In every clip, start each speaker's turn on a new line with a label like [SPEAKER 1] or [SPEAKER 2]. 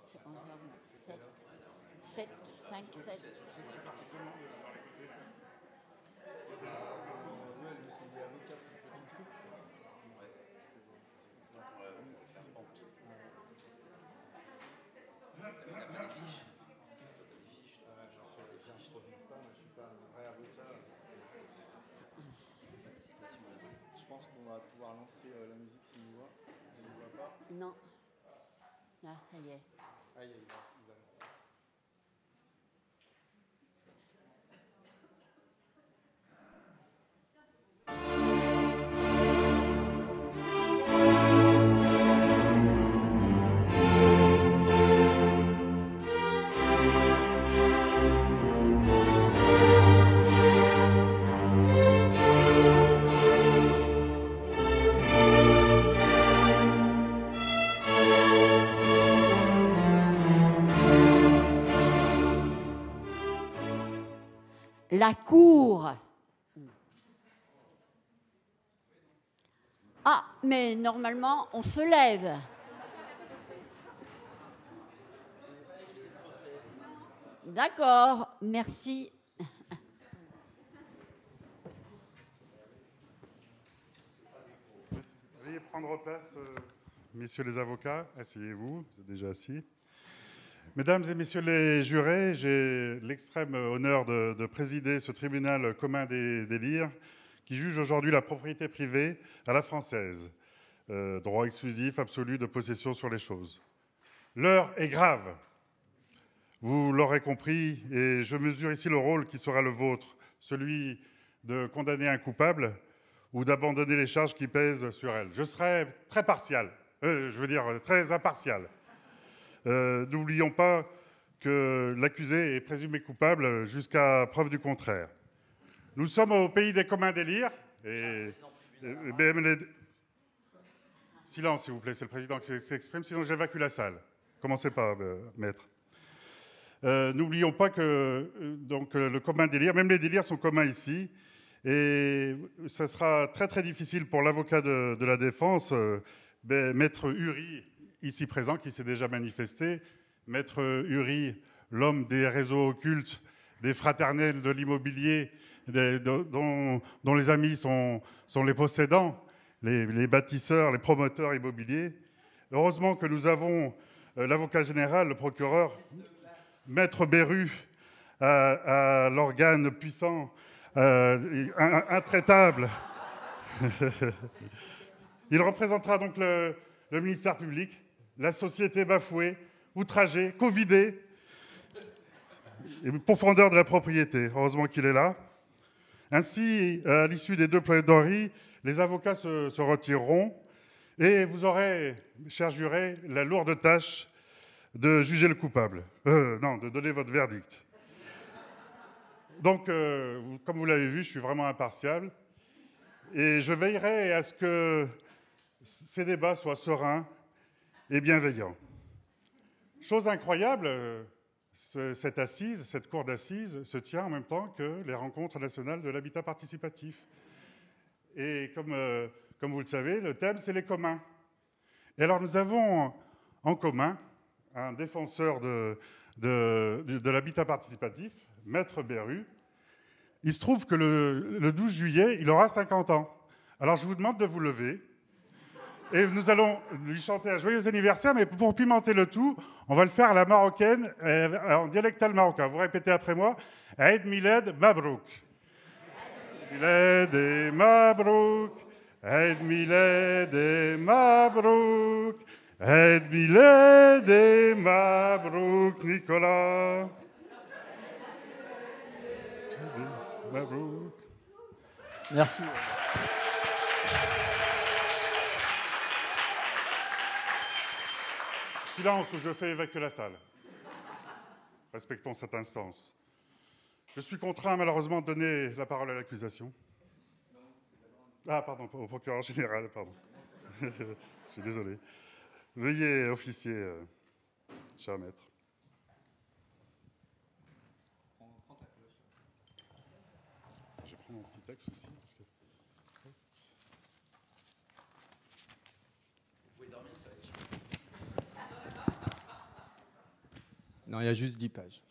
[SPEAKER 1] C'est 11h07. 7, 5, 7.
[SPEAKER 2] Je pense qu'on va pouvoir lancer la musique s'il nous voit. Il ne nous voit pas.
[SPEAKER 1] Non. Là, ça y est.
[SPEAKER 2] Ah, il va lancer.
[SPEAKER 1] La cour. Ah, mais normalement, on se lève. D'accord, merci.
[SPEAKER 3] Veuillez prendre place, messieurs les avocats. Asseyez-vous, vous êtes déjà assis. Mesdames et messieurs les jurés, j'ai l'extrême honneur de présider ce tribunal commun des délires qui juge aujourd'hui la propriété privée à la française, droit exclusif absolu de possession sur les choses. L'heure est grave, vous l'aurez compris, et je mesure ici le rôle qui sera le vôtre, celui de condamner un coupable ou d'abandonner les charges qui pèsent sur elle. Je serai très partial, très impartial. N'oublions pas que l'accusé est présumé coupable jusqu'à preuve du contraire. Nous sommes au pays des communs délires et silence, s'il vous plaît, c'est le président qui s'exprime, sinon j'évacue la salle. Commencez pas, maître. N'oublions pas que donc, le commun délire, même les délires sont communs ici, et ça sera très très difficile pour l'avocat de la défense, maître Uri, ici présent, qui s'est déjà manifesté, maître Uri, l'homme des réseaux occultes, des fraternels de l'immobilier, dont les amis sont les possédants, les bâtisseurs, les promoteurs immobiliers. Heureusement que nous avons l'avocat général, le procureur, maître Beru, à l'organe puissant, intraitable. Il représentera donc le ministère public, la société bafouée, outragée, covidée, et profondeur de la propriété. Heureusement qu'il est là. Ainsi, à l'issue des deux plaidoiries, les avocats se retireront et vous aurez, chers jurés, la lourde tâche de juger le coupable. Non, de donner votre verdict. Donc, comme vous l'avez vu, je suis vraiment impartial et je veillerai à ce que ces débats soient sereins et bienveillants. Chose incroyable, cette assise, cette cour d'assises se tient en même temps que les rencontres nationales de l'habitat participatif. Et comme vous le savez, le thème, c'est les communs. Et alors, nous avons en commun un défenseur de l'habitat participatif, maître Beru. Il se trouve que le 12 juillet, il aura 50 ans. Alors, je vous demande de vous lever. Et nous allons lui chanter un joyeux anniversaire, mais pour pimenter le tout, on va le faire à la marocaine, en dialectal marocain. Vous répétez après moi. Aïd Milad Mabrouk. Milad et Mabrouk. Aïd Milad et Mabrouk. Aïd Milad et Mabrouk, Nicolas. Mabrouk.
[SPEAKER 2] Merci.
[SPEAKER 3] Silence ou je fais évacuer la salle. Respectons cette instance. Je suis contraint malheureusement de donner la parole à l'accusation. Ah, pardon, au procureur général, pardon. Je suis désolé. Veuillez, officier, cher maître.
[SPEAKER 2] Prends ta cloche.
[SPEAKER 3] Je prends mon petit texte aussi. Parce que...
[SPEAKER 2] Vous pouvez dormir, ça va être chiant.
[SPEAKER 4] Non, il y a juste 10 pages.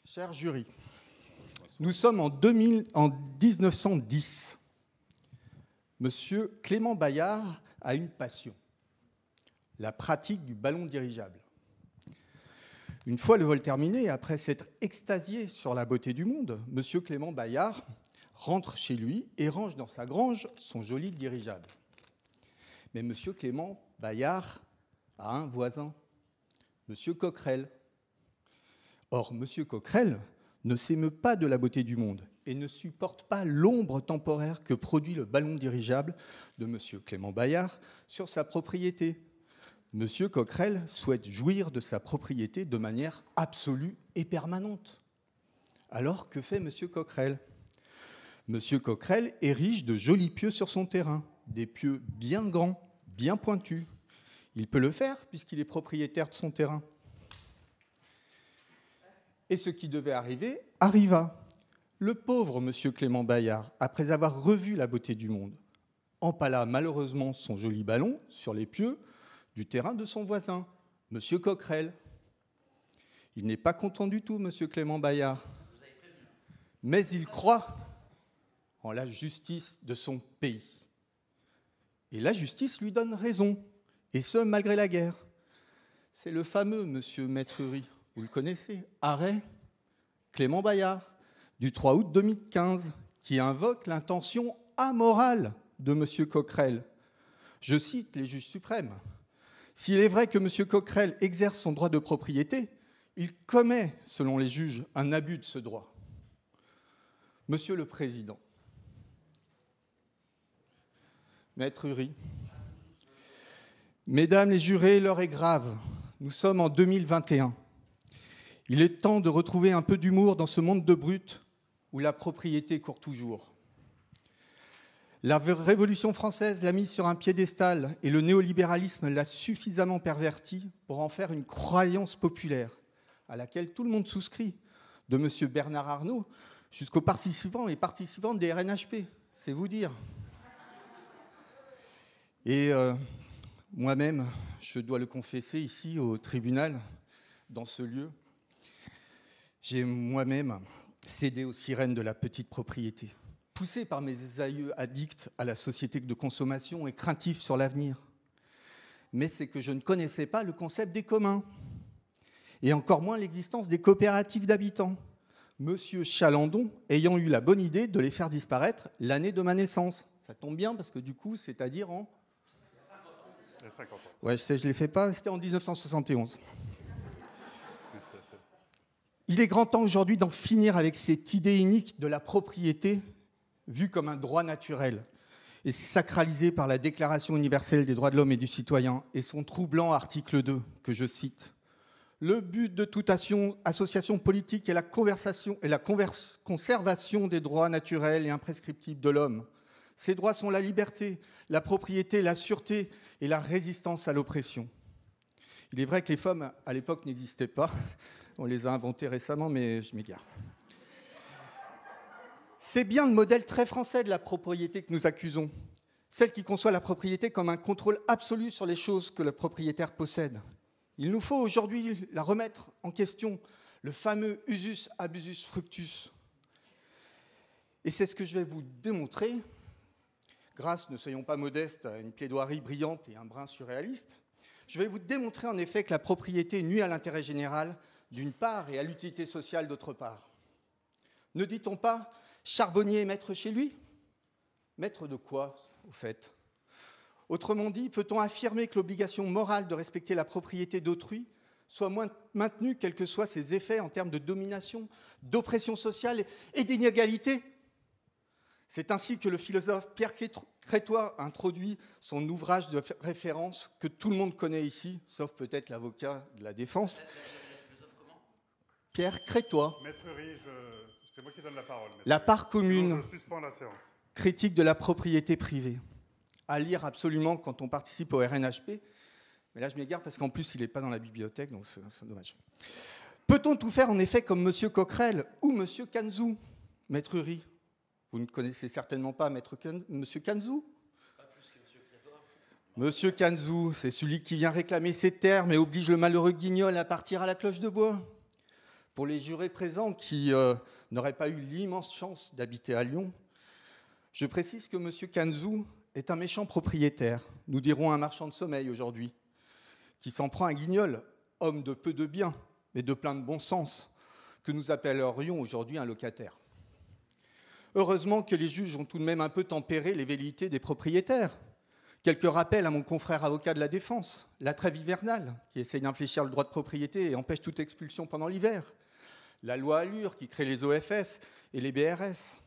[SPEAKER 4] Cher jury, nous sommes en 1910. Monsieur Clément Bayard a une passion, la pratique du ballon dirigeable. Une fois le vol terminé, après s'être extasié sur la beauté du monde, monsieur Clément Bayard rentre chez lui et range dans sa grange son joli dirigeable. Mais monsieur Clément Bayard a un voisin, monsieur Coquerel. Or, monsieur Coquerel ne s'émeut pas de la beauté du monde et ne supporte pas l'ombre temporaire que produit le ballon dirigeable de monsieur Clément Bayard sur sa propriété. Monsieur Coquerel souhaite jouir de sa propriété de manière absolue et permanente. Alors, que fait monsieur Coquerel ? Monsieur Coquerel érige de jolis pieux sur son terrain, des pieux bien grands, bien pointus. Il peut le faire puisqu'il est propriétaire de son terrain. Et ce qui devait arriver, arriva. Le pauvre monsieur Clément Bayard, après avoir revu la beauté du monde, empala malheureusement son joli ballon sur les pieux du terrain de son voisin, monsieur Coquerel. Il n'est pas content du tout, monsieur Clément Bayard. Mais il croit en la justice de son pays. Et la justice lui donne raison, et ce, malgré la guerre. C'est le fameux monsieur Maîtrerie, vous le connaissez, arrêt Clément Bayard, du 3 août 2015, qui invoque l'intention amorale de monsieur Coquerel. Je cite les juges suprêmes. S'il est vrai que monsieur Coquerel exerce son droit de propriété, il commet, selon les juges, un abus de ce droit. Monsieur le Président, Maître Uri, Mesdames les jurés, l'heure est grave. Nous sommes en 2021. Il est temps de retrouver un peu d'humour dans ce monde de brutes où la propriété court toujours. La Révolution française l'a mise sur un piédestal et le néolibéralisme l'a suffisamment perverti pour en faire une croyance populaire à laquelle tout le monde souscrit, de M. Bernard Arnault jusqu'aux participants et participantes des RNHP, c'est vous dire. Et moi-même, je dois le confesser ici au tribunal, dans ce lieu, j'ai moi-même cédé aux sirènes de la petite propriété, poussé par mes aïeux addicts à la société de consommation et craintifs sur l'avenir. Mais c'est que je ne connaissais pas le concept des communs, et encore moins l'existence des coopératives d'habitants. Monsieur Chalandon ayant eu la bonne idée de les faire disparaître l'année de ma naissance. Ça tombe bien parce que du coup, c'est-à-dire en... Il y a 50 ans. Ouais, je sais, je ne les fais pas, c'était en 1971. Il est grand temps aujourd'hui d'en finir avec cette idée inique de la propriété vue comme un droit naturel et sacralisée par la Déclaration universelle des droits de l'homme et du citoyen et son troublant article 2, que je cite. Le but de toute association politique est la conservation des droits naturels et imprescriptibles de l'homme. Ces droits sont la liberté, la propriété, la sûreté et la résistance à l'oppression. Il est vrai que les femmes, à l'époque, n'existaient pas. On les a inventées récemment, mais je m'égare. C'est bien le modèle très français de la propriété que nous accusons. Celle qui conçoit la propriété comme un contrôle absolu sur les choses que le propriétaire possède. Il nous faut aujourd'hui la remettre en question, le fameux usus abusus fructus. Et c'est ce que je vais vous démontrer, grâce, ne soyons pas modestes, à une plaidoirie brillante et un brin surréaliste. Je vais vous démontrer en effet que la propriété nuit à l'intérêt général d'une part et à l'utilité sociale d'autre part. Ne dit-on pas charbonnier est maître chez lui? Maître de quoi, au fait? Autrement dit, peut-on affirmer que l'obligation morale de respecter la propriété d'autrui soit maintenue, quels que soient ses effets en termes de domination, d'oppression sociale et d'inégalité? C'est ainsi que le philosophe Pierre Crétois introduit son ouvrage de référence que tout le monde connaît ici, sauf peut-être l'avocat de la défense. Pierre Crétois.
[SPEAKER 3] Maître Uri, c'est moi qui donne la parole.
[SPEAKER 4] La part commune.
[SPEAKER 3] Je suspends la séance.
[SPEAKER 4] Critique de la propriété privée. À lire absolument quand on participe au RNHP. Mais là, je m'égare parce qu'en plus, il n'est pas dans la bibliothèque, donc c'est dommage. Peut-on tout faire en effet comme M. Coquerel ou M. Kanzou? Maître Uri, vous ne connaissez certainement pas M. Kanzou? Pas plus que M. Crétois. Monsieur Kanzou, c'est celui qui vient réclamer ses terres et oblige le malheureux Guignol à partir à la cloche de bois. Pour les jurés présents qui n'auraient pas eu l'immense chance d'habiter à Lyon, je précise que monsieur Kanzou est un méchant propriétaire, nous dirons un marchand de sommeil aujourd'hui, qui s'en prend à Guignol, homme de peu de bien, mais de plein de bon sens, que nous appellerions aujourd'hui un locataire. Heureusement que les juges ont tout de même un peu tempéré les velléités des propriétaires. Quelques rappels à mon confrère avocat de la défense, la trêve hivernale, qui essaye d'infléchir le droit de propriété et empêche toute expulsion pendant l'hiver, la loi Allure, qui crée les OFS et les BRS,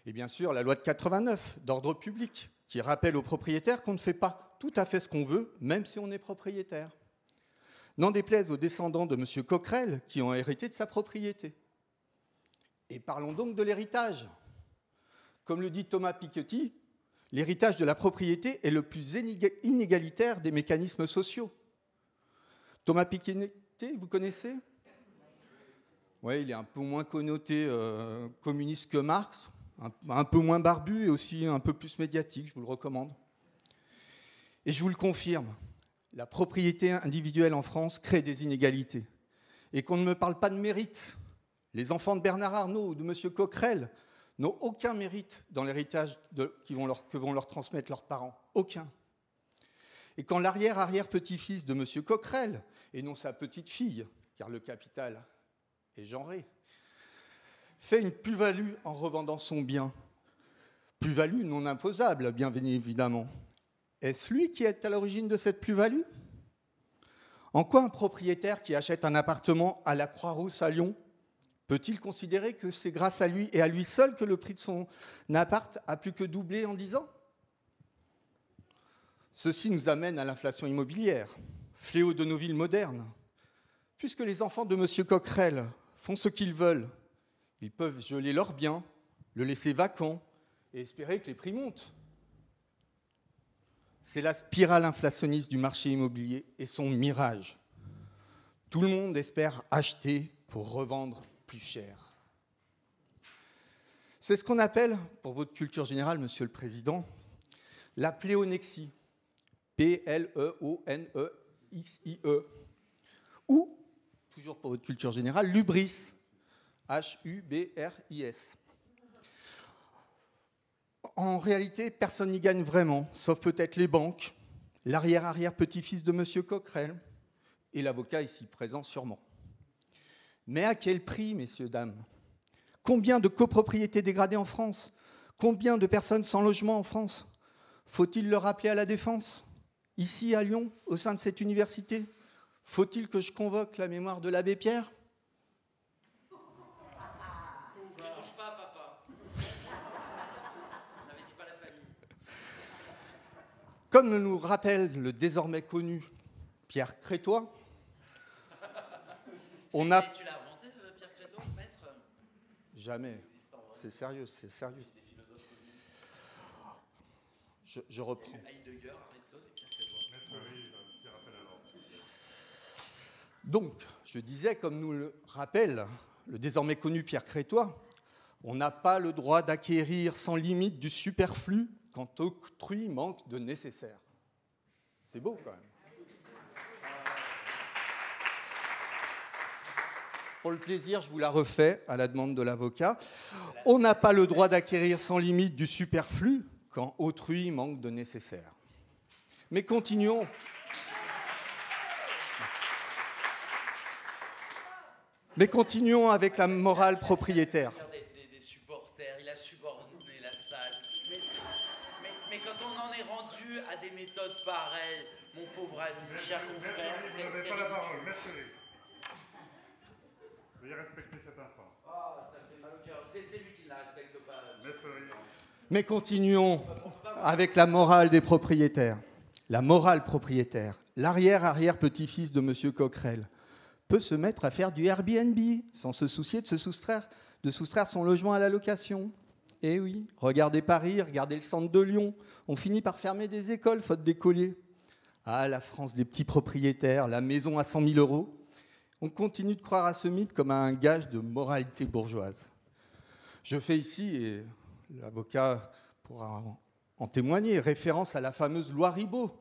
[SPEAKER 4] et bien sûr la loi de 89, d'ordre public, qui rappelle aux propriétaires qu'on ne fait pas tout à fait ce qu'on veut, même si on est propriétaire. N'en déplaise aux descendants de M. Coquerel, qui ont hérité de sa propriété. Et parlons donc de l'héritage. Comme le dit Thomas Piketty, l'héritage de la propriété est le plus inégalitaire des mécanismes sociaux. Thomas Piketty, vous connaissez ? Oui, il est un peu moins connoté communiste que Marx, un peu moins barbu et aussi un peu plus médiatique, je vous le recommande. Et je vous le confirme, la propriété individuelle en France crée des inégalités. Et qu'on ne me parle pas de mérite. Les enfants de Bernard Arnault ou de M. Coquerel n'ont aucun mérite dans l'héritage que vont leur transmettre leurs parents. Aucun. Et quand l'arrière-arrière-petit-fils de M. Coquerel, et non sa petite-fille, car le capital est genré, fait une plus-value en revendant son bien, plus-value non imposable, bien évidemment, est-ce lui qui est à l'origine de cette plus-value ? En quoi un propriétaire qui achète un appartement à la Croix-Rousse à Lyon peut-il considérer que c'est grâce à lui et à lui seul que le prix de son appart a plus que doublé en 10 ans ? Ceci nous amène à l'inflation immobilière, fléau de nos villes modernes. Puisque les enfants de M. Coquerel font ce qu'ils veulent, ils peuvent geler leurs biens, le laisser vacant et espérer que les prix montent. C'est la spirale inflationniste du marché immobilier et son mirage. Tout le monde espère acheter pour revendre plus cher. C'est ce qu'on appelle, pour votre culture générale, Monsieur le Président, la pléonexie, P-L-E-O-N-E-X-I-E, ou, toujours pour votre culture générale, l'hubris, H-U-B-R-I-S. En réalité, personne n'y gagne vraiment, sauf peut-être les banques, l'arrière-arrière-petit-fils de M. Coquerel et l'avocat ici présent sûrement. Mais à quel prix, messieurs, dames ? Combien de copropriétés dégradées en France ? Combien de personnes sans logement en France ? Faut-il le rappeler à la défense ? Ici, à Lyon, au sein de cette université ? Faut-il que je convoque la mémoire de l'abbé Pierre ?
[SPEAKER 5] Ne touche pas, papa. N'avait dit pas la famille.
[SPEAKER 4] Comme nous rappelle le désormais connu Pierre Crétois,
[SPEAKER 5] Tu l'as inventé, Pierre Crétois, maître ?
[SPEAKER 4] Jamais. C'est sérieux, c'est sérieux. Je reprends.
[SPEAKER 5] Heidegger, Aristote et Pierre Crétois.
[SPEAKER 4] Donc, je disais, comme nous le rappelle le désormais connu Pierre Crétois, on n'a pas le droit d'acquérir sans limite du superflu quand autrui manque de nécessaire. C'est beau quand même. Pour le plaisir, je vous la refais à la demande de l'avocat. On n'a pas le droit d'acquérir sans limite du superflu quand autrui manque de nécessaire. Mais continuons. Mais continuons avec la morale propriétaire.
[SPEAKER 5] Des supporters, il a subordonné la salle. Mais quand on en est rendu à des méthodes pareilles, mon pauvre ami, cher confrère,
[SPEAKER 3] Vous n'avez pas la parole, maître. Veuillez respecter cette instance.
[SPEAKER 5] Ah, ça me fait mal au cœur. C'est lui qui ne la respecte pas.
[SPEAKER 4] Mais continuons avec la morale des propriétaires. La morale propriétaire. L'arrière-arrière-petit-fils de M. Coquerel peut se mettre à faire du Airbnb sans se soucier de soustraire son logement à la location. Eh oui, regardez Paris, regardez le centre de Lyon. On finit par fermer des écoles faute d'écoliers. Ah, la France des petits propriétaires, la maison à 100 000 euros. On continue de croire à ce mythe comme à un gage de moralité bourgeoise. Je fais ici, et l'avocat pourra en témoigner, référence à la fameuse loi Ribot,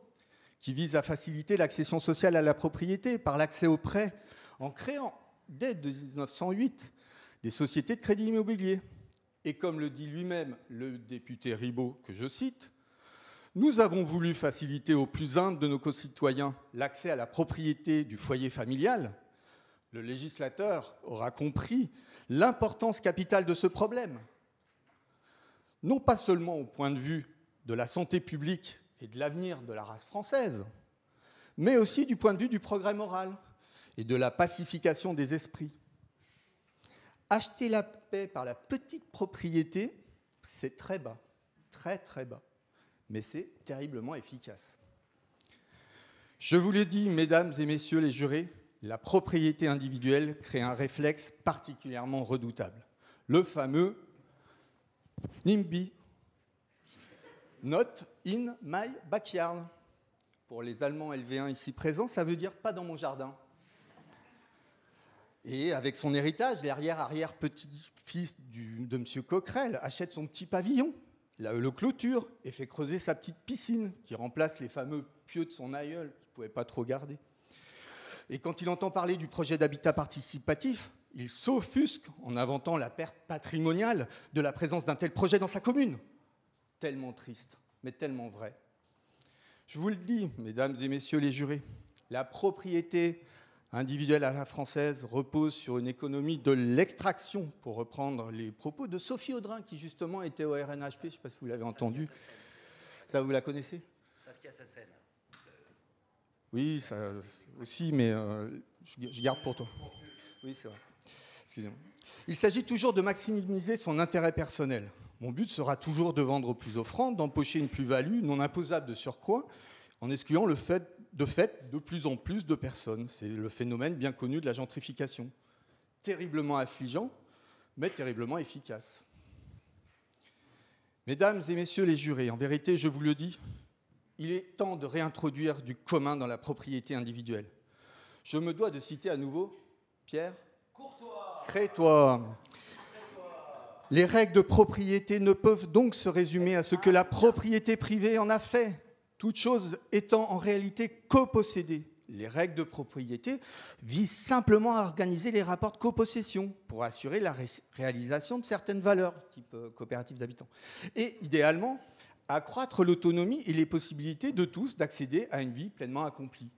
[SPEAKER 4] qui vise à faciliter l'accession sociale à la propriété par l'accès aux prêts, en créant, dès 1908, des sociétés de crédit immobilier. Et comme le dit lui-même le député Ribot, que je cite, « Nous avons voulu faciliter aux plus humbles de nos concitoyens l'accès à la propriété du foyer familial. Le législateur aura compris l'importance capitale de ce problème, non pas seulement au point de vue de la santé publique et de l'avenir de la race française, mais aussi du point de vue du progrès moral et de la pacification des esprits. Acheter la paix par la petite propriété, c'est très bas, très très bas, mais c'est terriblement efficace. Je vous l'ai dit, mesdames et messieurs les jurés, la propriété individuelle crée un réflexe particulièrement redoutable, le fameux NIMBY, Not in my backyard. Pour les Allemands LV1 ici présents, ça veut dire pas dans mon jardin. Et avec son héritage, l'arrière-arrière-petit-fils de M. Coquerel achète son petit pavillon, le clôture et fait creuser sa petite piscine qui remplace les fameux pieux de son aïeul qu'il ne pouvait pas trop garder. Et quand il entend parler du projet d'habitat participatif, il s'offusque en inventant la perte patrimoniale de la présence d'un tel projet dans sa commune. Tellement triste, mais tellement vrai. Je vous le dis, mesdames et messieurs les jurés, la propriété individuelle à la française repose sur une économie de l'extraction, pour reprendre les propos de Sophie Audrin, qui justement était au RNHP, je ne sais pas si vous l'avez entendu. Ça, vous la connaissez ?
[SPEAKER 5] Saskia Sassen.
[SPEAKER 4] Oui, ça aussi, mais je garde pour toi. Oui, c'est vrai. Excusez-moi. Il s'agit toujours de maximiser son intérêt personnel. Mon but sera toujours de vendre au plus offrant, d'empocher une plus-value non imposable de surcroît, en excluant le fait de plus en plus de personnes. C'est le phénomène bien connu de la gentrification. Terriblement affligeant, mais terriblement efficace. Mesdames et messieurs les jurés, en vérité, je vous le dis, il est temps de réintroduire du commun dans la propriété individuelle. Je me dois de citer à nouveau Pierre Crétois. Les règles de propriété ne peuvent donc se résumer à ce que la propriété privée en a fait, toute chose étant en réalité copossédée. Les règles de propriété visent simplement à organiser les rapports de copossession pour assurer la réalisation de certaines valeurs, type coopérative d'habitants. Et idéalement, accroître l'autonomie et les possibilités de tous d'accéder à une vie pleinement accomplie.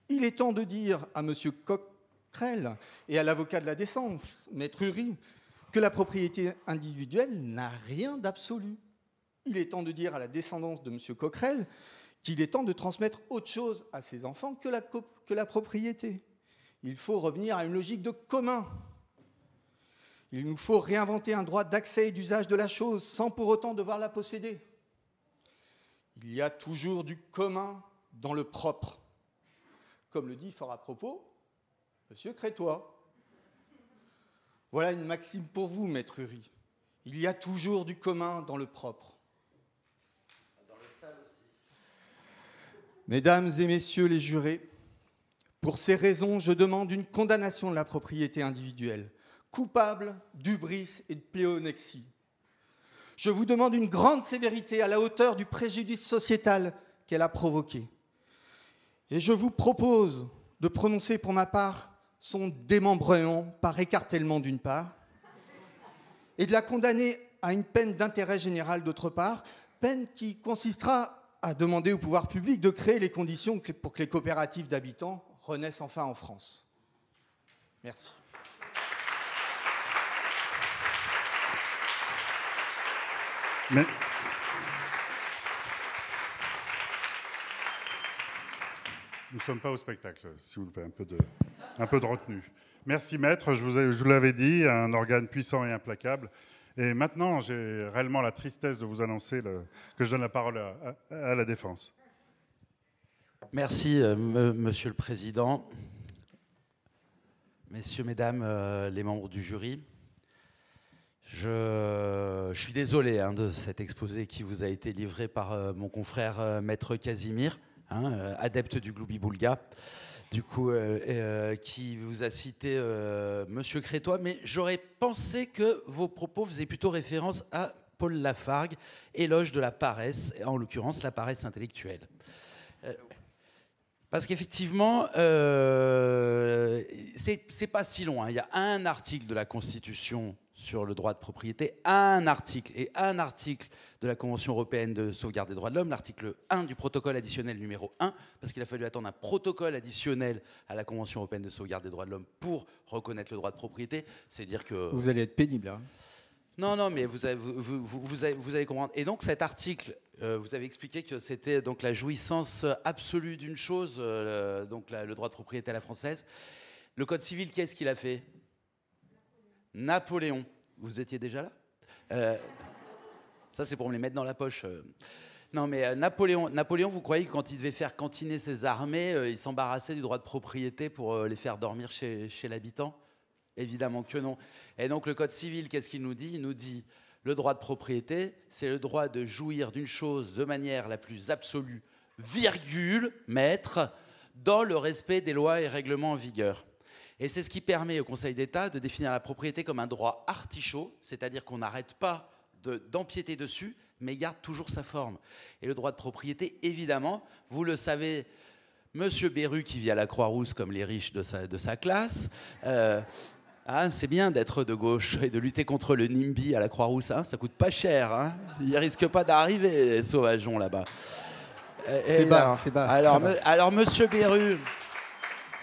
[SPEAKER 4] Il est temps de dire à M. Coquerel et à l'avocat de la défense, Maître Uri, que la propriété individuelle n'a rien d'absolu. Il est temps de dire à la descendance de M. Coquerel qu'il est temps de transmettre autre chose à ses enfants que la propriété. Il faut revenir à une logique de commun. Il nous faut réinventer un droit d'accès et d'usage de la chose sans pour autant devoir la posséder. Il y a toujours du commun dans le propre. Comme le dit fort à propos M. Crétois. Voilà une maxime pour vous, Maître Uri. Il y a toujours du commun dans le propre. Dans les salles aussi. Mesdames et messieurs les jurés, pour ces raisons, je demande une condamnation de la propriété individuelle, coupable d'hubris et de pléonexie. Je vous demande une grande sévérité à la hauteur du préjudice sociétal qu'elle a provoqué. Et je vous propose de prononcer pour ma part son démembrement par écartèlement d'une part, et de la condamner à une peine d'intérêt général d'autre part, peine qui consistera à demander au pouvoir public de créer les conditions pour que les coopératives d'habitants renaissent enfin en France. Merci.
[SPEAKER 3] Mais... Nous ne sommes pas au spectacle, s'il vous plaît, un peu de retenue. Merci, maître. Je vous l'avais dit, un organe puissant et implacable. Et maintenant, j'ai réellement la tristesse de vous annoncer que je donne la parole à la défense.
[SPEAKER 5] Merci, Monsieur le Président. Messieurs, Mesdames, les membres du jury, je suis désolé de cet exposé qui vous a été livré par mon confrère Maître Casimir, adepte du Gloubi-Boulga, du coup, qui vous a cité Monsieur Crétois, mais j'aurais pensé que vos propos faisaient plutôt référence à Paul Lafargue, éloge de la paresse, en l'occurrence la paresse intellectuelle. Parce qu'effectivement, c'est pas si long. Il y a un article de la Constitution sur le droit de propriété, un article de la Convention européenne de sauvegarde des droits de l'homme, l'article 1 du protocole additionnel numéro 1, parce qu'il a fallu attendre un protocole additionnel à la Convention européenne de sauvegarde des droits de l'homme pour reconnaître le droit de propriété. C'est dire que...
[SPEAKER 4] Vous allez être pénible, hein.
[SPEAKER 5] Non, mais vous allez comprendre. Et donc cet article, vous avez expliqué que c'était donc la jouissance absolue d'une chose, donc le droit de propriété à la française. Le Code civil, qui est-ce qu'il a fait ? Napoléon. Vous étiez déjà là ? Ça, c'est pour me les mettre dans la poche. Non, mais Napoléon, vous croyez que quand il devait faire cantiner ses armées, il s'embarrassait du droit de propriété pour les faire dormir chez l'habitant ? Évidemment que non. Et donc le Code civil, qu'est-ce qu'il nous dit ? Il nous dit le droit de propriété, c'est le droit de jouir d'une chose de manière la plus absolue, virgule, maître, dans le respect des lois et règlements en vigueur. Et c'est ce qui permet au Conseil d'État de définir la propriété comme un droit artichaut, c'est-à-dire qu'on n'arrête pas d'empiéter dessus, mais garde toujours sa forme. Et le droit de propriété, évidemment, vous le savez, Monsieur Beru qui vit à la Croix-Rousse comme les riches de sa classe, c'est bien d'être de gauche et de lutter contre le NIMBY à la Croix-Rousse, hein, ça coûte pas cher, hein. Ils risquent pas d'arriver, les sauvageons là-bas.
[SPEAKER 4] C'est bas.
[SPEAKER 5] Alors, Monsieur Beru,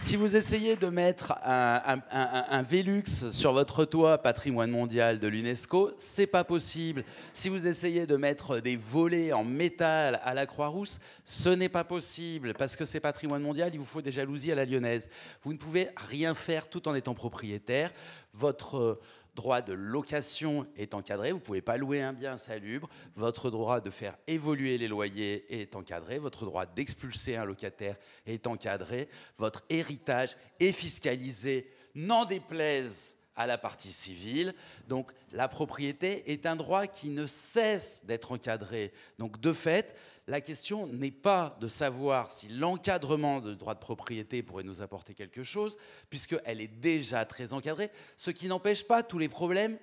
[SPEAKER 5] si vous essayez de mettre un Velux sur votre toit patrimoine mondial de l'UNESCO, c'est pas possible. Si vous essayez de mettre des volets en métal à la Croix-Rousse, ce n'est pas possible parce que c'est patrimoine mondial, il vous faut des jalousies à la lyonnaise. Vous ne pouvez rien faire tout en étant propriétaire. Votre droit de location est encadré, vous ne pouvez pas louer un bien insalubre, votre droit de faire évoluer les loyers est encadré, votre droit d'expulser un locataire est encadré, votre héritage est fiscalisé, n'en déplaise à la partie civile. Donc la propriété est un droit qui ne cesse d'être encadré. Donc de fait, la question n'est pas de savoir si l'encadrement du droit de propriété pourrait nous apporter quelque chose, puisqu'elle est déjà très encadrée, ce qui n'empêche pas tous les problèmes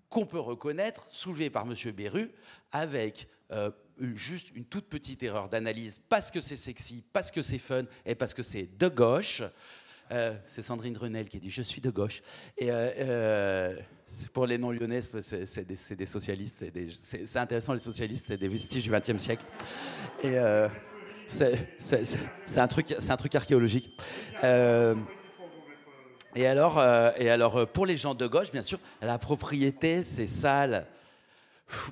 [SPEAKER 5] qu'on peut reconnaître, soulevés par M. Beru, avec juste une toute petite erreur d'analyse, parce que c'est sexy, parce que c'est fun, et parce que c'est de gauche. C'est Sandrine Runel qui dit « je suis de gauche ». Et pour les non-lyonnais, c'est des socialistes. C'est intéressant, les socialistes, c'est des vestiges du XXe siècle. Et c'est un truc archéologique. Et alors, pour les gens de gauche, bien sûr, la propriété, c'est sale.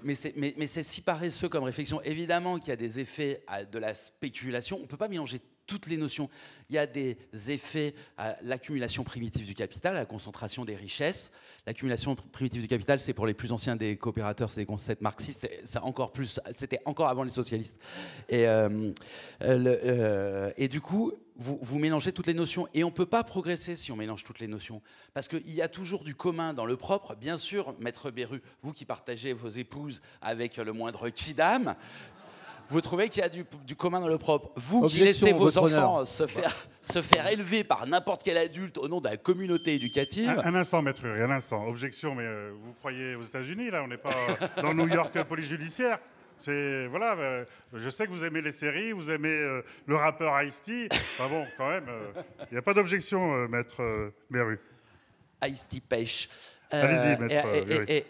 [SPEAKER 5] Mais c'est si paresseux comme réflexion. Évidemment qu'il y a des effets de la spéculation. On ne peut pas mélanger toutes les notions. Il y a des effets à l'accumulation primitive du capital, à la concentration des richesses. L'accumulation primitive du capital, c'est pour les plus anciens des coopérateurs, c'est des concepts marxistes. C'était encore avant les socialistes. Et du coup, vous mélangez toutes les notions. Et on ne peut pas progresser si on mélange toutes les notions. Parce qu'il y a toujours du commun dans le propre. Bien sûr, Maître Beru, vous qui partagez vos épouses avec le moindre quidam, vous trouvez qu'il y a du commun dans le propre. Vous qui laissez vos enfants se faire élever par n'importe quel adulte au nom de la communauté éducative...
[SPEAKER 3] Un instant, Maître Uri, un instant. Objection, mais vous croyez aux États-Unis, là? On n'est pas dans New York police judiciaire. Voilà, je sais que vous aimez les séries, vous aimez le rappeur Ice-T. Enfin bon, quand même, il n'y a pas d'objection, Maître Beru.
[SPEAKER 5] Ice-T pêche.
[SPEAKER 3] Allez-y, Maître Beru.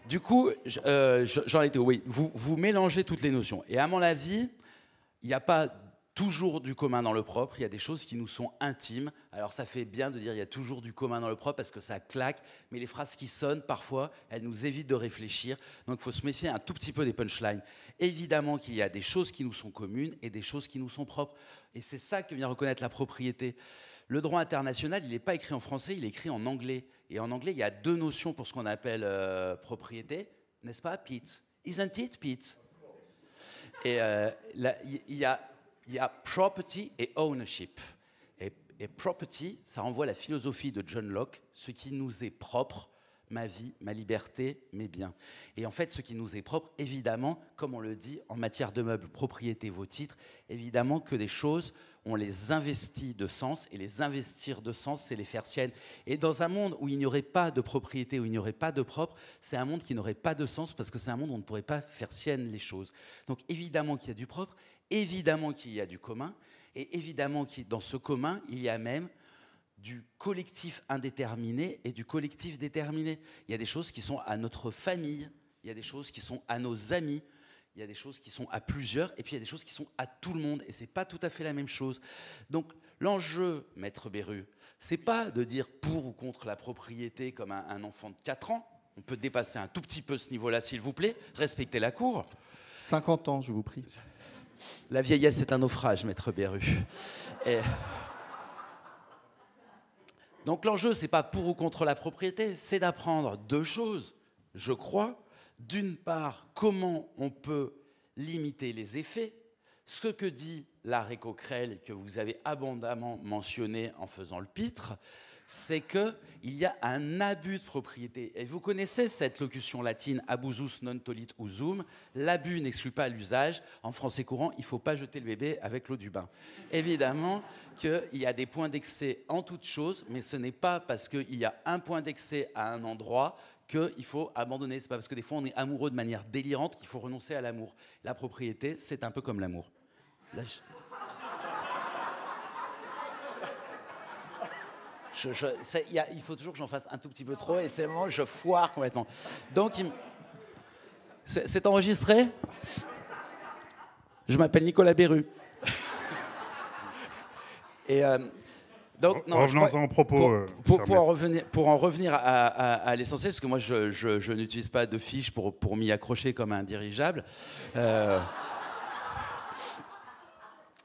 [SPEAKER 5] Du coup, j'en étais, oui, vous mélangez toutes les notions. Et à mon avis, il n'y a pas toujours du commun dans le propre, il y a des choses qui nous sont intimes. Alors ça fait bien de dire il y a toujours du commun dans le propre parce que ça claque, mais les phrases qui sonnent, parfois, elles nous évitent de réfléchir. Donc il faut se méfier un tout petit peu des punchlines. Évidemment qu'il y a des choses qui nous sont communes et des choses qui nous sont propres. Et c'est ça que vient reconnaître la propriété. Le droit international, il n'est pas écrit en français, il est écrit en anglais. Et en anglais, il y a deux notions pour ce qu'on appelle propriété, n'est-ce pas, Pete? Isn't it, Pete? Et il y a property et ownership. Et property, ça renvoie à la philosophie de John Locke. Ce qui nous est propre ma vie, ma liberté, mes biens. Et en fait, ce qui nous est propre, évidemment, comme on le dit, en matière de meubles, propriété, vos titres, évidemment que des choses, on les investit de sens, et les investir de sens, c'est les faire siennes. Et dans un monde où il n'y aurait pas de propriété, où il n'y aurait pas de propre, c'est un monde qui n'aurait pas de sens, parce que c'est un monde où on ne pourrait pas faire siennes les choses. Donc évidemment qu'il y a du propre, évidemment qu'il y a du commun, et évidemment que dans ce commun, il y a même du collectif indéterminé et du collectif déterminé. Il y a des choses qui sont à notre famille, il y a des choses qui sont à nos amis, il y a des choses qui sont à plusieurs, et puis il y a des choses qui sont à tout le monde, et c'est pas tout à fait la même chose. Donc l'enjeu, Maître Beru, c'est pas de dire pour ou contre la propriété comme un enfant de 4 ans. On peut dépasser un tout petit peu ce niveau-là, s'il vous plaît, respecter la cour.
[SPEAKER 4] 50 ans, je vous prie.
[SPEAKER 5] La vieillesse est un naufrage, Maître Beru. Et... Donc l'enjeu, c'est pas pour ou contre la propriété, c'est d'apprendre 2 choses, je crois. D'une part, comment on peut limiter les effets, ce que dit l'arrêt Coquerel, que vous avez abondamment mentionné en faisant le pitre, c'est qu'il y a un abus de propriété. Et vous connaissez cette locution latine « abusus non tolit usum », l'abus n'exclut pas l'usage. En français courant, il ne faut pas jeter le bébé avec l'eau du bain. Évidemment qu'il y a des points d'excès en toute chose, mais ce n'est pas parce qu'il y a un point d'excès à un endroit qu'il faut abandonner. Ce n'est pas parce que des fois on est amoureux de manière délirante qu'il faut renoncer à l'amour. La propriété, c'est un peu comme l'amour. Là, il faut toujours que j'en fasse un tout petit peu trop et c'est le moment où je foire complètement. Donc, c'est enregistré. Je m'appelle Nicolas Beru. Et donc, non,
[SPEAKER 3] revenons-en au propos.
[SPEAKER 5] Pour en revenir à l'essentiel, parce que moi, je n'utilise pas de fiches pour m'y accrocher comme un dirigeable.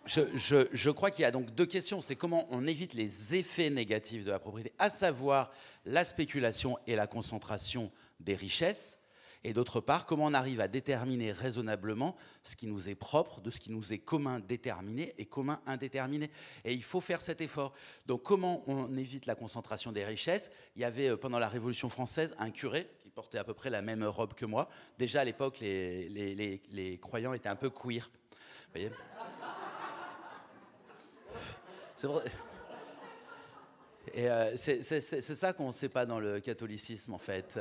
[SPEAKER 5] Je crois qu'il y a donc 2 questions. C'est comment on évite les effets négatifs de la propriété, à savoir la spéculation et la concentration des richesses. Et d'autre part, comment on arrive à déterminer raisonnablement ce qui nous est propre, de ce qui nous est commun déterminé et commun indéterminé. Et il faut faire cet effort. Donc comment on évite la concentration des richesses? Il y avait pendant la Révolution française un curé qui portait à peu près la même robe que moi. Déjà à l'époque, les croyants étaient un peu queer. Vous voyez ? C'est vrai. Et c'est ça qu'on ne sait pas dans le catholicisme, en fait.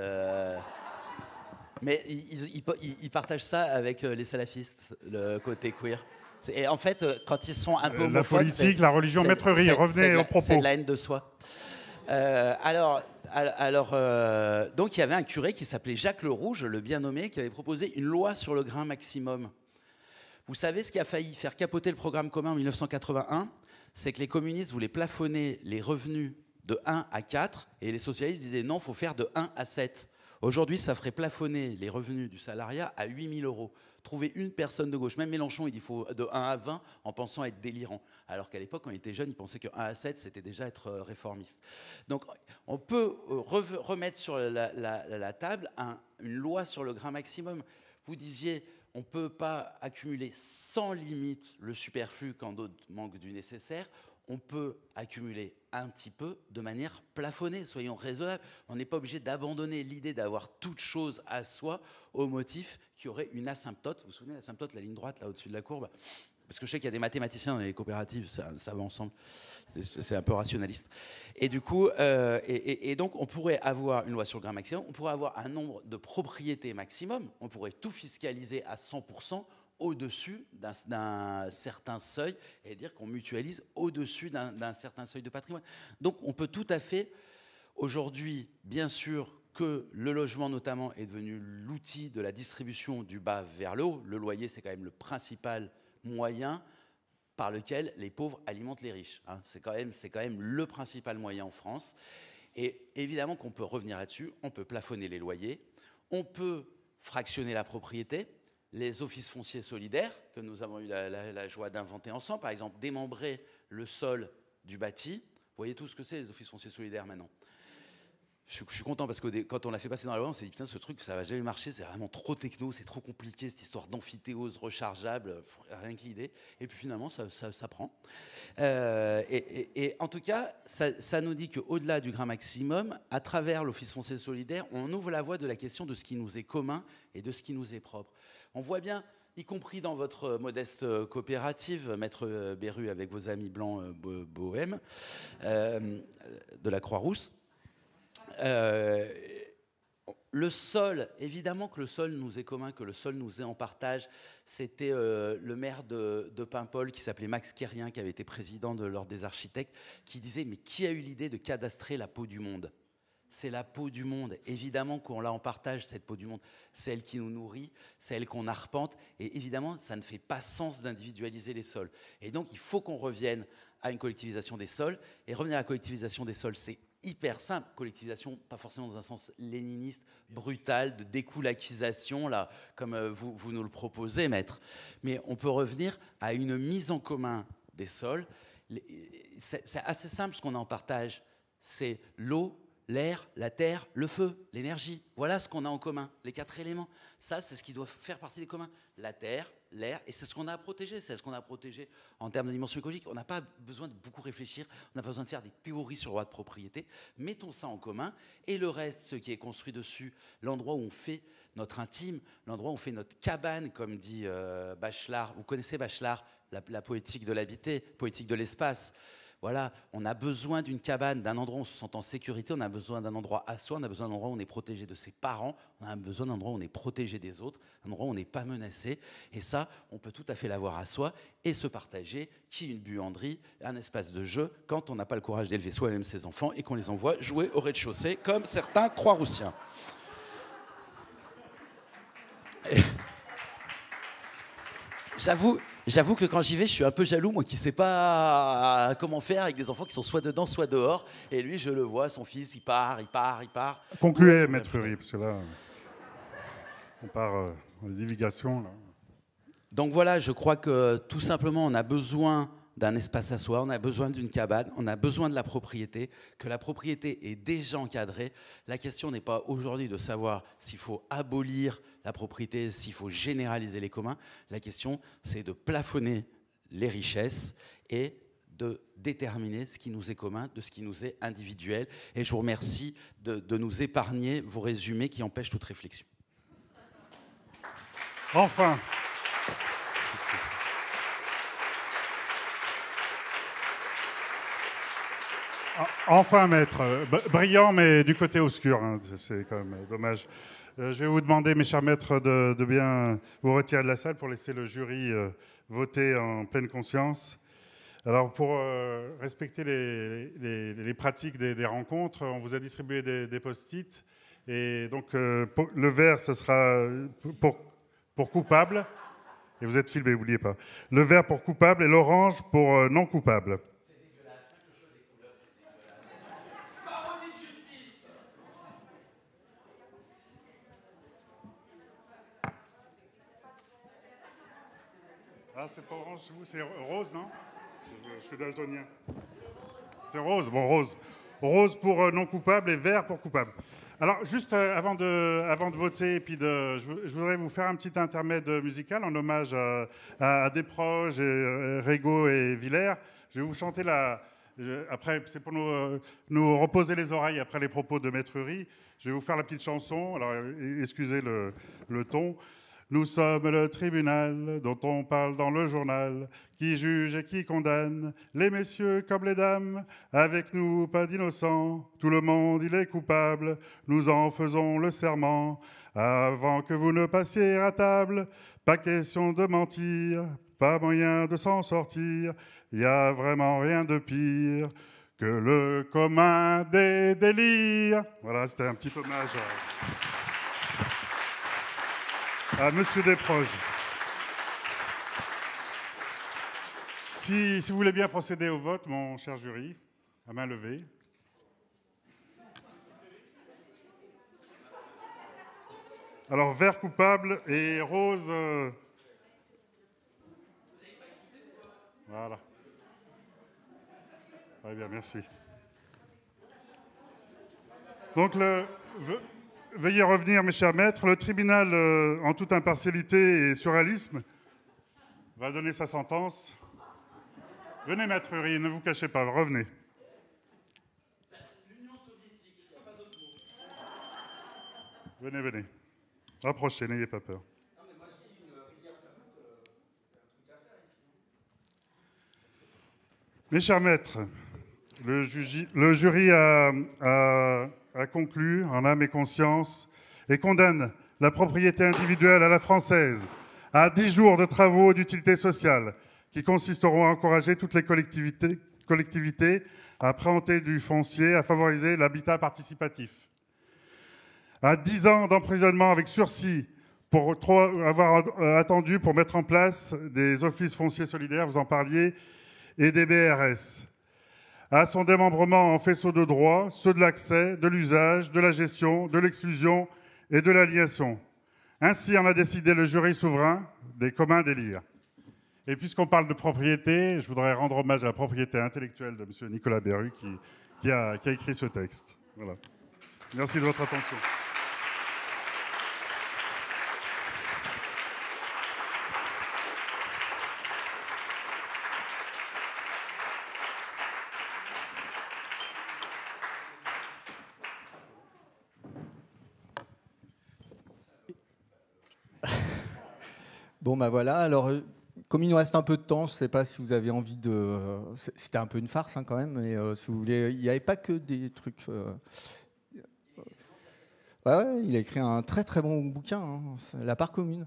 [SPEAKER 5] Mais ils partagent ça avec les salafistes, le côté queer. Et en fait, quand ils sont un peu homophobes...
[SPEAKER 3] La politique, la religion, Maître Rie, revenez au propos.
[SPEAKER 5] C'est de la haine de soi. Donc il y avait un curé qui s'appelait Jacques le Rouge, le bien nommé, qui avait proposé une loi sur le grain maximum. Vous savez ce qui a failli faire capoter le programme commun en 1981 ? C'est que les communistes voulaient plafonner les revenus de 1 à 4 et les socialistes disaient non, il faut faire de 1 à 7. Aujourd'hui, ça ferait plafonner les revenus du salariat à 8 000 €. Trouver une personne de gauche, même Mélenchon, il dit qu'il faut de 1 à 20 en pensant être délirant. Alors qu'à l'époque, quand il était jeune, il pensait que 1 à 7, c'était déjà être réformiste. Donc, on peut remettre sur la table une loi sur le grain maximum. Vous disiez... On ne peut pas accumuler sans limite le superflu quand d'autres manquent du nécessaire. On peut accumuler un petit peu de manière plafonnée. Soyons raisonnables. On n'est pas obligé d'abandonner l'idée d'avoir toute chose à soi au motif qu'il y aurait une asymptote. Vous vous souvenez, l'asymptote, la ligne droite là au-dessus de la courbe ? Parce que je sais qu'il y a des mathématiciens dans les coopératives, ça va ensemble. C'est un peu rationaliste. Et du coup, donc on pourrait avoir une loi sur le grain maximum, on pourrait avoir un nombre de propriétés maximum, on pourrait tout fiscaliser à 100% au-dessus d'un certain seuil et dire qu'on mutualise au-dessus d'un certain seuil de patrimoine. Donc on peut tout à fait, aujourd'hui, bien sûr, que le logement notamment est devenu l'outil de la distribution du bas vers le haut. Le loyer, c'est quand même le principal moyen par lequel les pauvres alimentent les riches. Hein. C'est quand même le principal moyen en France. Et évidemment qu'on peut revenir là-dessus, on peut plafonner les loyers, on peut fractionner la propriété, les offices fonciers solidaires, que nous avons eu la joie d'inventer ensemble, par exemple démembrer le sol du bâti. Vous voyez tout ce que c'est, les offices fonciers solidaires maintenant. Je suis content parce que quand on l'a fait passer dans la loi, on s'est dit putain, ce truc, ça va jamais marcher, c'est vraiment trop techno, c'est trop compliqué, cette histoire d'amphithéose rechargeable, rien que l'idée. Et puis finalement, ça prend. Et en tout cas, ça nous dit qu'au-delà du grain maximum, à travers l'Office foncier solidaire, on ouvre la voie de la question de ce qui nous est commun et de ce qui nous est propre. On voit bien, y compris dans votre modeste coopérative, Maître Berru, avec vos amis blancs bohèmes, de la Croix-Rousse, le sol, évidemment que le sol nous est commun, que le sol nous est en partage. C'était le maire de Paimpol qui s'appelait Max Kérien, qui avait été président de l'Ordre des architectes, qui disait « Mais qui a eu l'idée de cadastrer la peau du monde ?» C'est la peau du monde. Évidemment qu'on l'a en partage, cette peau du monde. C'est elle qui nous nourrit, c'est elle qu'on arpente. Et évidemment, ça ne fait pas sens d'individualiser les sols. Et donc, il faut qu'on revienne à une collectivisation des sols. Et revenir à la collectivisation des sols, c'est hyper simple. Collectivisation, pas forcément dans un sens léniniste, brutal, de découlakisation, là, comme vous nous le proposez, maître. Mais on peut revenir à une mise en commun des sols. C'est assez simple ce qu'on a en partage. C'est l'eau, l'air, la terre, le feu, l'énergie. Voilà ce qu'on a en commun, les 4 éléments. Ça, c'est ce qui doit faire partie des communs. La terre, l'air, et c'est ce qu'on a à protéger. C'est ce qu'on a à protéger en termes de dimension écologique. On n'a pas besoin de beaucoup réfléchir, on n'a pas besoin de faire des théories sur le droit de propriété. Mettons ça en commun, et le reste, ce qui est construit dessus, l'endroit où on fait notre intime, l'endroit où on fait notre cabane, comme dit Bachelard. Vous connaissez Bachelard, la poétique de l'habité, poétique de l'espace. Voilà, on a besoin d'une cabane, d'un endroit où on se sent en sécurité, on a besoin d'un endroit à soi, on a besoin d'un endroit où on est protégé de ses parents, on a besoin d'un endroit où on est protégé des autres, un endroit où on n'est pas menacé. Et ça, on peut tout à fait l'avoir à soi et se partager, qui est une buanderie, un espace de jeu, quand on n'a pas le courage d'élever soi-même ses enfants et qu'on les envoie jouer au rez-de-chaussée, comme certains Croix-Roussiens. J'avoue que quand j'y vais, je suis un peu jaloux, moi qui ne sais pas comment faire avec des enfants qui sont soit dedans, soit dehors. Et lui, je le vois, son fils, il part.
[SPEAKER 3] Concluez, Maître Uri, parce que là, on part en divulgation. Là.
[SPEAKER 5] Donc voilà, je crois que tout simplement, on a besoin d'un espace à soi, on a besoin d'une cabane, on a besoin de la propriété, que la propriété est déjà encadrée. La question n'est pas aujourd'hui de savoir s'il faut abolir la propriété, s'il faut généraliser les communs. La question, c'est de plafonner les richesses et de déterminer ce qui nous est commun, de ce qui nous est individuel. Et je vous remercie de nous épargner vos résumés qui empêchent toute réflexion.
[SPEAKER 3] Enfin. Enfin, maître. Brillant, mais du côté obscur. Hein. C'est quand même dommage. Je vais vous demander, mes chers maîtres, de bien vous retirer de la salle pour laisser le jury voter en pleine conscience. Alors, pour respecter les pratiques des rencontres, on vous a distribué des post-it. Et donc, le vert, ce sera pour coupable. Et vous êtes filmé, n'oubliez pas. Le vert pour coupable et l'orange pour non coupable. Ah, c'est pas orange chez vous, c'est rose, non? Je suis daltonien. C'est rose, bon, rose. Rose pour non coupable et vert pour coupable. Alors, juste avant de voter, et puis je voudrais vous faire un petit intermède musical en hommage à Desproges, et Régaud et Villers. Je vais vous chanter après, c'est pour nous reposer les oreilles après les propos de Maître Uri. Je vais vous faire la petite chanson. Alors, excusez le ton. Nous sommes le tribunal dont on parle dans le journal, qui juge et qui condamne, les messieurs comme les dames. Avec nous, pas d'innocents, tout le monde, il est coupable. Nous en faisons le serment, avant que vous ne passiez à table. Pas question de mentir, pas moyen de s'en sortir. Il n'y a vraiment rien de pire que le commun des délires. Voilà, c'était un petit hommage à Monsieur Desproges. Si vous voulez bien procéder au vote, mon cher jury, à main levée. Alors, vert coupable et rose... Voilà. Très bien, merci. Donc, veuillez revenir, mes chers maîtres. Le tribunal, en toute impartialité et surréalisme, va donner sa sentence. Venez, maître Uri, ne vous cachez pas, revenez. Venez, venez. Rapprochez, n'ayez pas peur. Mes chers maîtres, le jury a conclu en âme et conscience et condamne la propriété individuelle à la française à 10 jours de travaux d'utilité sociale qui consisteront à encourager toutes les collectivités à préempter du foncier, à favoriser l'habitat participatif. À 10 ans d'emprisonnement avec sursis pour avoir attendu pour mettre en place des offices fonciers solidaires, vous en parliez, et des BRS. À son démembrement en faisceaux de droit, ceux de l'accès, de l'usage, de la gestion, de l'exclusion et de l'aliénation. Ainsi en a décidé le jury souverain des communs délires. Et puisqu'on parle de propriété, je voudrais rendre hommage à la propriété intellectuelle de M. Nicolas Beru qui a écrit ce texte. Voilà. Merci de votre attention.
[SPEAKER 4] Bon, ben voilà. Alors, comme il nous reste un peu de temps, je ne sais pas si vous avez envie de... C'était un peu une farce, hein, quand même, mais si vous voulez... Il n'y avait pas que des trucs... Ouais, il a écrit un très très bon bouquin, hein, La part commune.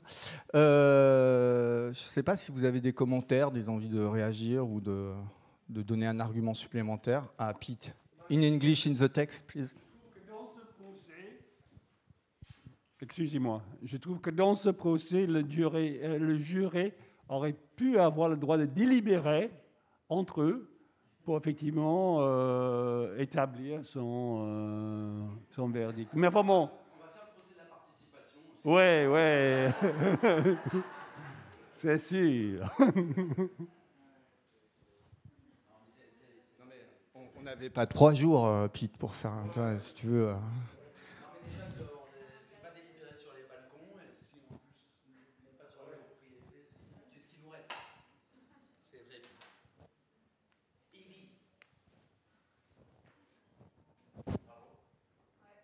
[SPEAKER 4] Je ne sais pas si vous avez des commentaires, des envies de réagir ou de donner un argument supplémentaire. Ah, Pete. In English, in the text, please.
[SPEAKER 6] Excusez-moi, je trouve que dans ce procès, le juré aurait pu avoir le droit de délibérer entre eux pour effectivement établir son verdict. Mais enfin bon. On va faire le procès de la participation. Ouais. C'est sûr.
[SPEAKER 4] On n'avait pas 3 jours, Pete, pour faire un... Si tu veux...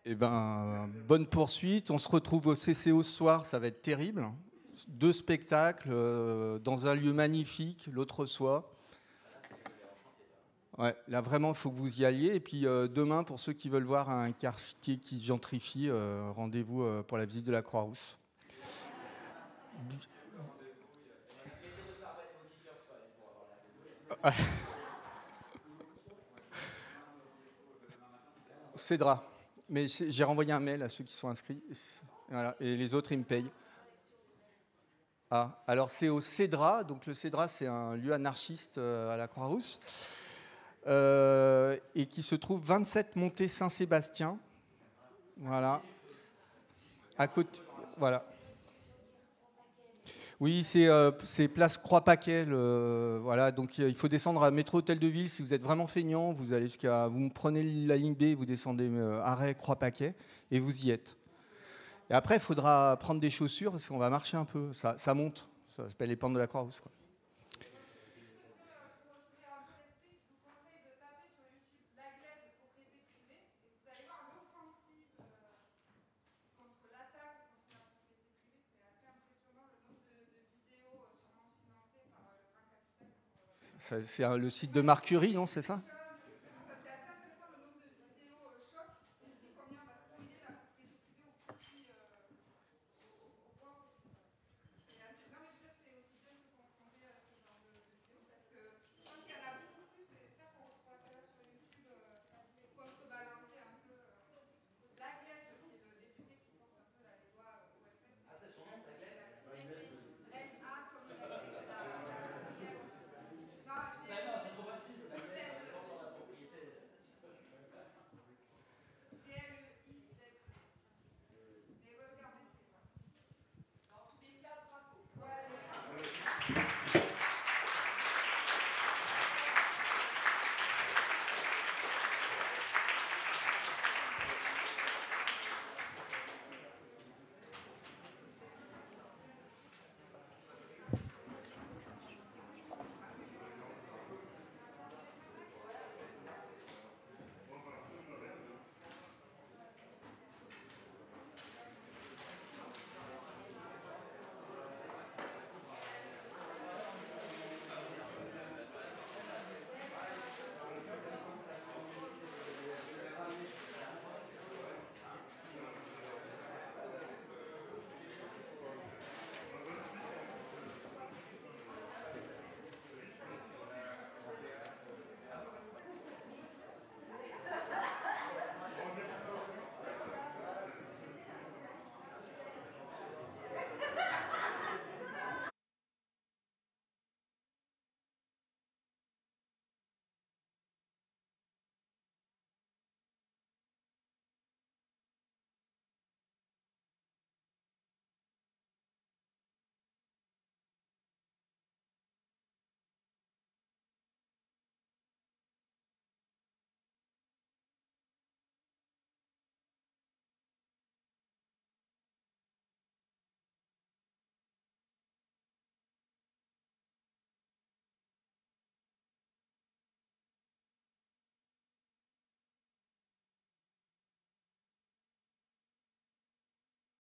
[SPEAKER 4] Eh ben, bonne poursuite. On se retrouve au CCO ce soir, ça va être terrible. 2 spectacles dans un lieu magnifique, l'autre soir. Ouais, là, vraiment, il faut que vous y alliez. Et puis, demain, pour ceux qui veulent voir un quartier qui se gentrifie, rendez-vous pour la visite de la Croix-Rousse. Cédra. Mais j'ai renvoyé un mail à ceux qui sont inscrits. Voilà. Et les autres, ils me payent. Ah, alors c'est au Cédra. Donc le Cédra, c'est un lieu anarchiste à la Croix-Rousse. Et qui se trouve 27 montée Saint-Sébastien. Voilà. À côté. Voilà. Oui, c'est place Croix-Paquet. Voilà, donc il faut descendre à métro Hôtel de Ville. Si vous êtes vraiment feignant, vous allez vous prenez la ligne B, vous descendez arrêt Croix-Paquet et vous y êtes. Et après, il faudra prendre des chaussures parce qu'on va marcher un peu. Ça monte. Ça s'appelle les pentes de la Croix-Rousse, quoi. C'est le site de Marcury, non, c'est ça ?